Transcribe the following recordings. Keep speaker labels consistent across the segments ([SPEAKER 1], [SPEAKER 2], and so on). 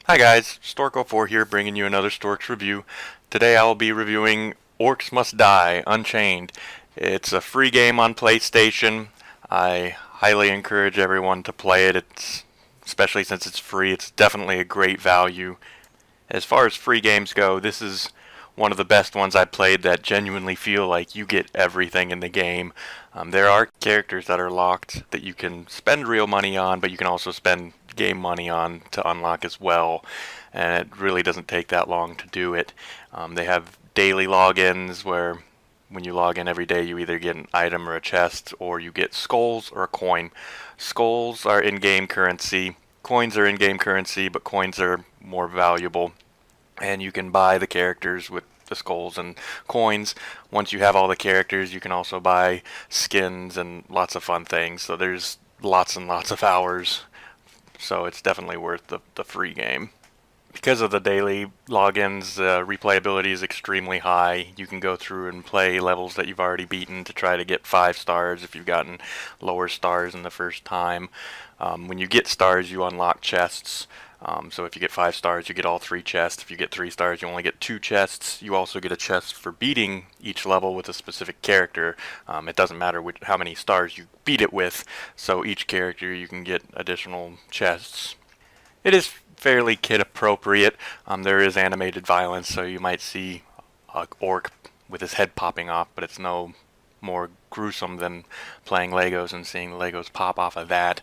[SPEAKER 1] Hi guys, Stork04 here bringing you another Storks review. Today I will be reviewing Orcs Must Die, Unchained. It's a free game on PlayStation. I highly encourage everyone to play it. Especially since it's free, it's definitely a great value. As far as free games go, this is one of the best ones I played that genuinely feel like you get everything in the game. There are characters that are locked that you can spend real money on, but you can also spend game money on to unlock as well, and it really doesn't take that long to do it. They have daily logins where when you log in every day you either get an item or a chest, or you get skulls or a coin. Skulls are in-game currency. Coins are in-game currency, but coins are more valuable, and you can buy the characters with the skulls and coins. Once you have all the characters, you can also buy skins and lots of fun things. So there's lots and lots of hours. So it's definitely worth the free game. Because of the daily logins, replayability is extremely high. You can go through and play levels that you've already beaten to try to get 5 stars if you've gotten lower stars in the first time. When you get stars, you unlock chests. So if you get 5 stars, you get all 3 chests. If you get 3 stars, you only get 2 chests. You also get a chest for beating each level with a specific character. It doesn't matter how many stars you beat it with, so each character you can get additional chests. It is fairly kid appropriate. There is animated violence, so you might see an orc with his head popping off, but it's no more gruesome than playing Legos and seeing the Legos pop off of that.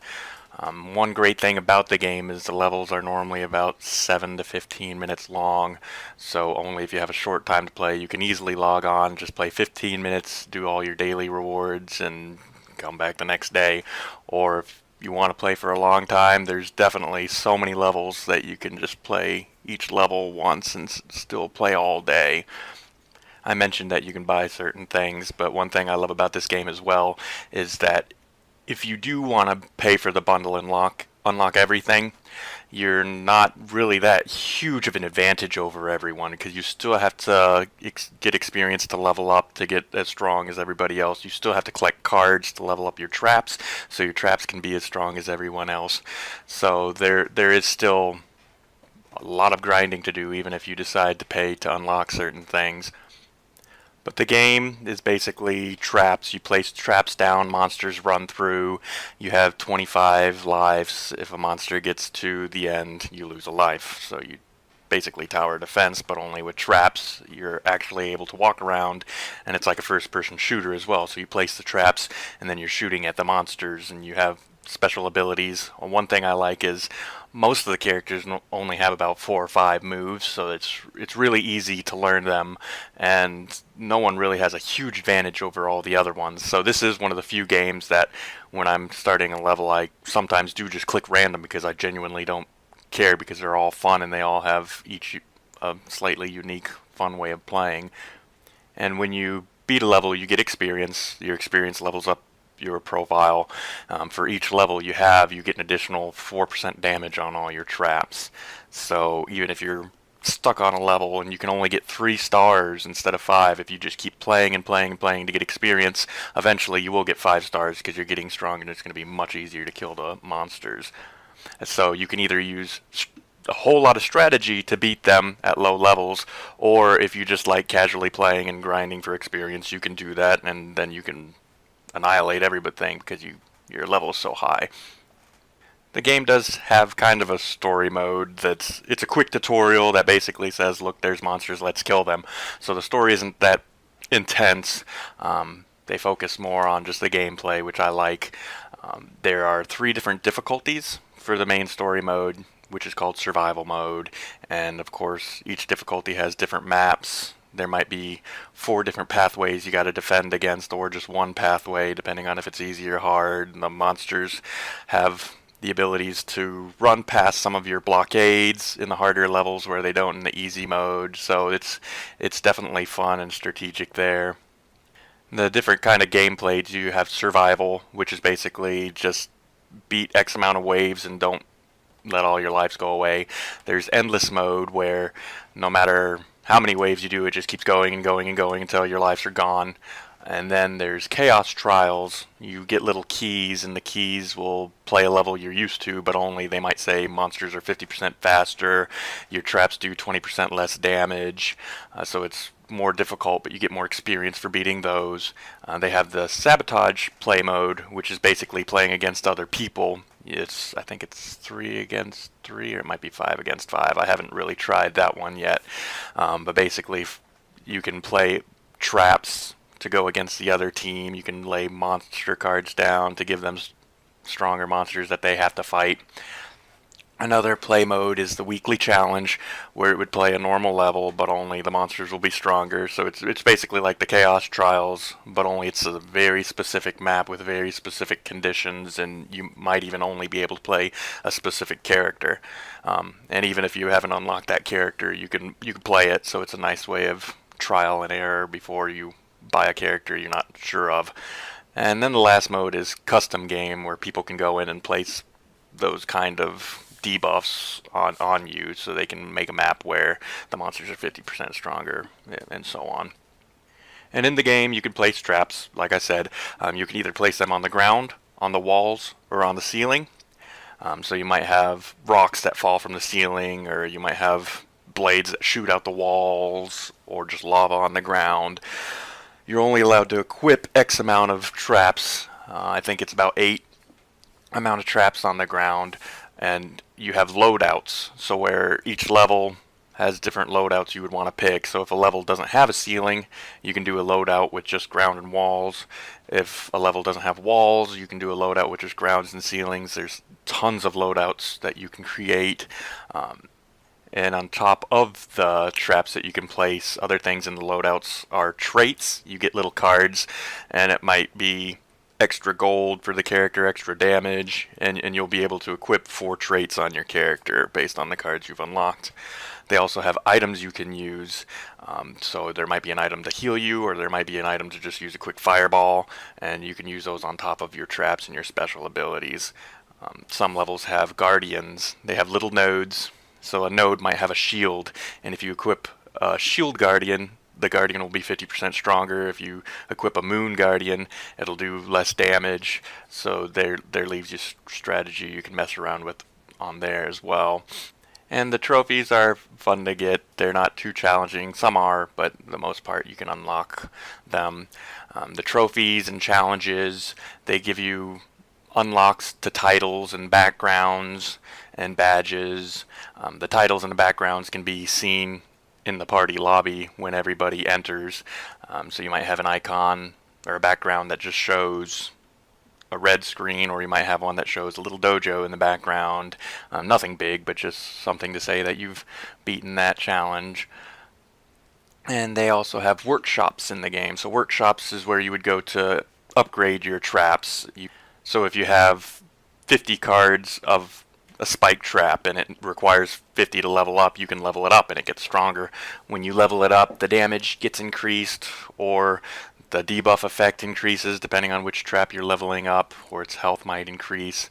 [SPEAKER 1] One great thing about the game is the levels are normally about 7 to 15 minutes long, so only if you have a short time to play, you can easily log on, just play 15 minutes, do all your daily rewards, and come back the next day. Or if you want to play for a long time, there's definitely so many levels that you can just play each level once and still play all day. I mentioned that you can buy certain things, but one thing I love about this game as well is that if you do want to pay for the bundle and unlock everything, you're not really that huge of an advantage over everyone because you still have to get experience to level up to get as strong as everybody else. You still have to collect cards to level up your traps, so your traps can be as strong as everyone else. So there is still a lot of grinding to do even if you decide to pay to unlock certain things. But the game is basically traps. You place traps down, monsters run through. You have 25 lives. If a monster gets to the end, you lose a life. So you basically tower defense, but only with traps. You're actually able to walk around, and it's like a first-person shooter as well. So you place the traps, and then you're shooting at the monsters, and you have special abilities. One thing I like is most of the characters only have about 4 or 5 moves, so it's really easy to learn them, and no one really has a huge advantage over all the other ones. So this is one of the few games that when I'm starting a level, I sometimes do just click random because I genuinely don't care, because they're all fun and they all have each a slightly unique, fun way of playing. And when you beat a level, you get experience. Your experience levels up your profile. For each level you get an additional 4% damage on all your traps. So even if you're stuck on a level and you can only get 3 stars instead of 5, if you just keep playing and playing and playing to get experience, eventually you will get 5 stars because you're getting stronger and it's going to be much easier to kill the monsters. So you can either use a whole lot of strategy to beat them at low levels, or if you just like casually playing and grinding for experience, you can do that, and then you can annihilate everything because your level is so high. The game does have kind of a story mode it's a quick tutorial that basically says, look, there's monsters, let's kill them. So the story isn't that intense. They focus more on just the gameplay, which I like. There are 3 different difficulties for the main story mode, which is called survival mode, and of course each difficulty has different maps. There might be 4 different pathways you got to defend against, or just one pathway, depending on if it's easy or hard. And the monsters have the abilities to run past some of your blockades in the harder levels where they don't in the easy mode. So it's definitely fun and strategic there. The different kind of gameplay, you have survival, which is basically just beat X amount of waves and don't let all your lives go away. There's endless mode, where no matter how many waves you do, it just keeps going and going and going until your lives are gone. And then there's Chaos Trials. You get little keys, and the keys will play a level you're used to, but only they might say monsters are 50% faster, your traps do 20% less damage, so it's more difficult, but you get more experience for beating those. They have the Sabotage play mode, which is basically playing against other people. I think it's 3 against 3, or it might be 5 against 5. I haven't really tried that one yet, but basically you can play traps to go against the other team. You can lay monster cards down to give them stronger monsters that they have to fight. Another play mode is the weekly challenge, where it would play a normal level, but only the monsters will be stronger. So it's basically like the Chaos Trials, but only it's a very specific map with very specific conditions, and you might even only be able to play a specific character. And even if you haven't unlocked that character, you can play it. So it's a nice way of trial and error before you buy a character you're not sure of. And then the last mode is custom game, where people can go in and place those kind of debuffs on you, so they can make a map where the monsters are 50% stronger, and so on. And in the game, you can place traps. Like I said, you can either place them on the ground, on the walls, or on the ceiling. So you might have rocks that fall from the ceiling, or you might have blades that shoot out the walls, or just lava on the ground. You're only allowed to equip X amount of traps. I think it's about 8 amount of traps on the ground. And you have loadouts, so where each level has different loadouts you would want to pick. So if a level doesn't have a ceiling, you can do a loadout with just ground and walls. If a level doesn't have walls, you can do a loadout with just grounds and ceilings. There's tons of loadouts that you can create. And on top of the traps that you can place, other things in the loadouts are traits. You get little cards, and it might be extra gold for the character, extra damage, and you'll be able to equip 4 traits on your character based on the cards you've unlocked. They also have items you can use, so there might be an item to heal you, or there might be an item to just use a quick fireball, and you can use those on top of your traps and your special abilities. Some levels have guardians. They have little nodes, so a node might have a shield, and if you equip a shield guardian, the guardian will be 50% stronger. If you equip a moon guardian, it'll do less damage. So there leaves you strategy you can mess around with on there as well. And the trophies are fun to get. They're not too challenging. Some are, but the most part you can unlock them. The trophies and challenges, they give you unlocks to titles and backgrounds and badges. The titles and the backgrounds can be seen in the party lobby when everybody enters. So you might have an icon or a background that just shows a red screen, or you might have one that shows a little dojo in the background. Nothing big, but just something to say that you've beaten that challenge. And they also have workshops in the game. So workshops is where you would go to upgrade your traps. So if you have 50 cards of a spike trap and it requires 50 to level up, you can level it up and it gets stronger. When you level it up, the damage gets increased, or the debuff effect increases depending on which trap you're leveling up, or its health might increase.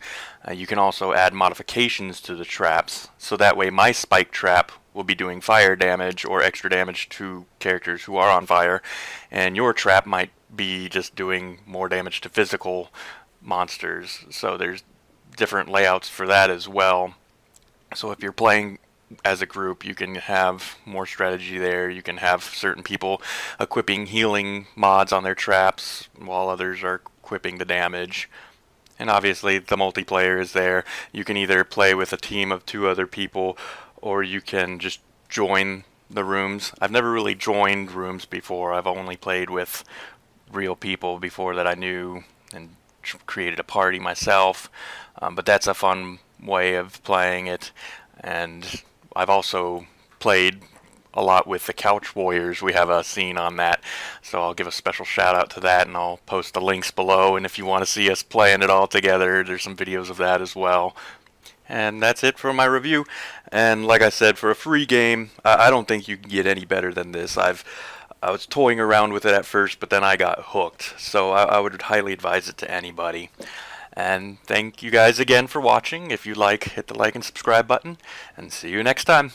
[SPEAKER 1] You can also add modifications to the traps, so that way my spike trap will be doing fire damage or extra damage to characters who are on fire, and your trap might be just doing more damage to physical monsters. So there's different layouts for that as well. So if you're playing as a group, you can have more strategy there. You can have certain people equipping healing mods on their traps while others are equipping the damage. And obviously the multiplayer is there. You can either play with a team of 2 other people, or you can just join the rooms. I've never really joined rooms before. I've only played with real people before that I knew and created a party myself. But that's a fun way of playing it. And I've also played a lot with the Couch Warriors. We have a scene on that, so I'll give a special shout out to that, and I'll post the links below. And if you want to see us playing it all together, there's some videos of that as well. And that's it for my review. And like I said, for a free game, I don't think you can get any better than this. I was toying around with it at first, but then I got hooked. So I would highly advise it to anybody. And thank you guys again for watching. If you like, hit the like and subscribe button, and see you next time.